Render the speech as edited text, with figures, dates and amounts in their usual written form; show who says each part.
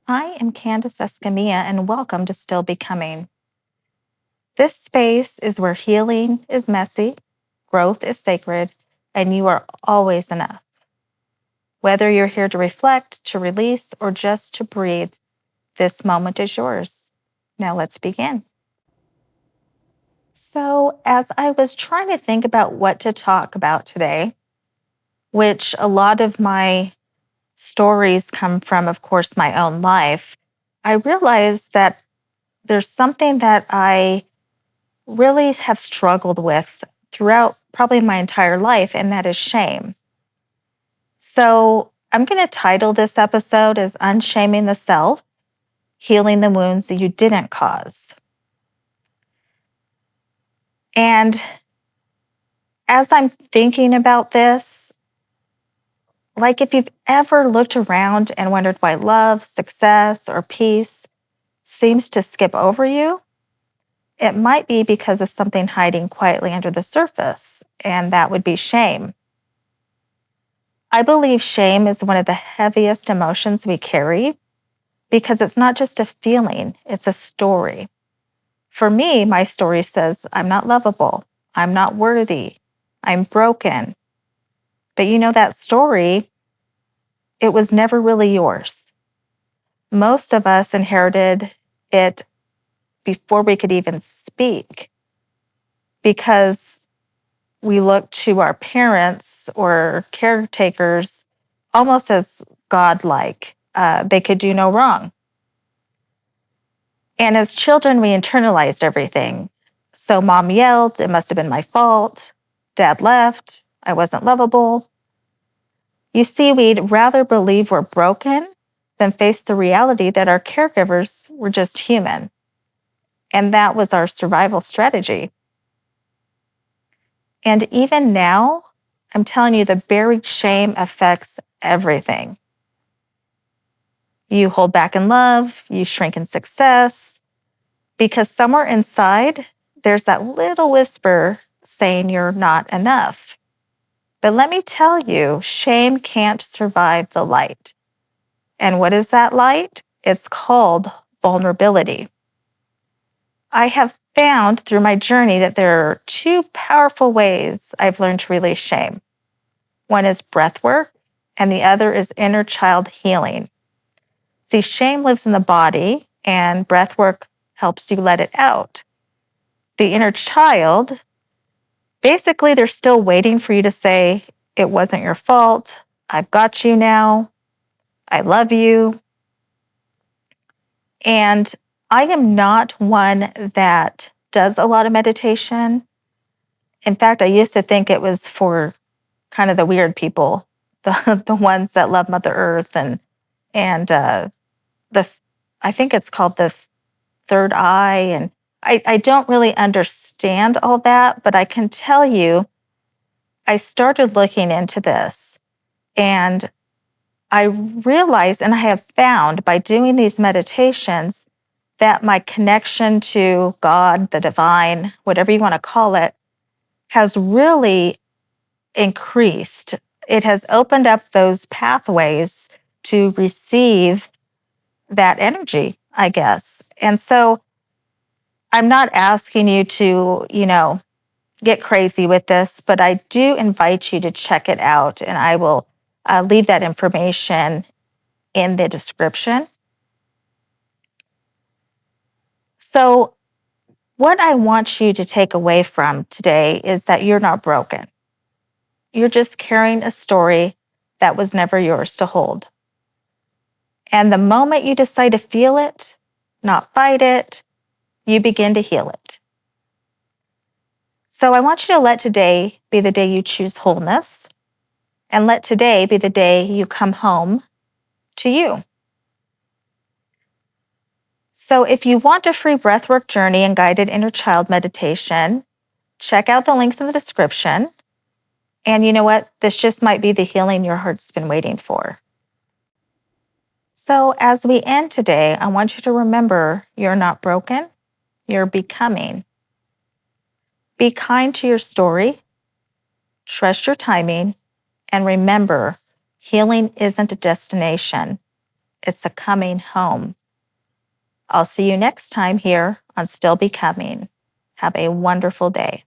Speaker 1: I am Candace Escamilla, and welcome to Still Becoming. This space is where healing is messy, growth is sacred, and you are always enough. Whether you're here to reflect, to release, or just to breathe, this moment is yours. Now let's begin. So, as I was trying to think about what to talk about today, which a lot of my stories come from, of course, my own life, I realized that there's something that I really have struggled with throughout probably my entire life, and that is shame. So I'm going to title this episode as Unshaming the Self, Healing the Wounds That You Didn't Cause. And as I'm thinking about this, like if you've ever looked around and wondered why love, success, or peace seems to skip over you, it might be because of something hiding quietly under the surface, and that would be shame. I believe shame is one of the heaviest emotions we carry because it's not just a feeling, it's a story. For me, my story says, I'm not lovable, I'm not worthy, I'm broken. But you know that story, it was never really yours. Most of us inherited it before we could even speak because we look to our parents or caretakers almost as godlike. They could do no wrong. And as children, we internalized everything. So mom yelled, it must have been my fault. Dad left, I wasn't lovable. You see, we'd rather believe we're broken than face the reality that our caregivers were just human. And that was our survival strategy. And even now, I'm telling you, the buried shame affects everything. You hold back in love, you shrink in success, because somewhere inside, there's that little whisper saying you're not enough. But let me tell you, shame can't survive the light. And what is that light? It's called vulnerability. I have found through my journey that there are two powerful ways I've learned to release shame. One is breathwork, and the other is inner child healing. See, shame lives in the body, and breathwork helps you let it out. The inner child, basically, they're still waiting for you to say, it wasn't your fault. I've got you now. I love you. And I am not one that does a lot of meditation. In fact, I used to think it was for kind of the weird people, the ones that love Mother Earth and the I think it's called the third eye. And I don't really understand all that, but I can tell you, I started looking into this and I realized, and I have found by doing these meditations, that my connection to God, the divine, whatever you want to call it, has really increased. It has opened up those pathways to receive that energy, I guess. And so I'm not asking you to, get crazy with this, but I do invite you to check it out. And I will leave that information in the description. So, what I want you to take away from today is that you're not broken. You're just carrying a story that was never yours to hold. And the moment you decide to feel it, not fight it, you begin to heal it. So I want you to let today be the day you choose wholeness, and let today be the day you come home to you. So if you want a free breathwork journey and guided inner child meditation, check out the links in the description. And you know what? This just might be the healing your heart's been waiting for. So as we end today, I want you to remember you're not broken, you're becoming. Be kind to your story, trust your timing, and remember, healing isn't a destination, it's a coming home. I'll see you next time here on Still Becoming. Have a wonderful day.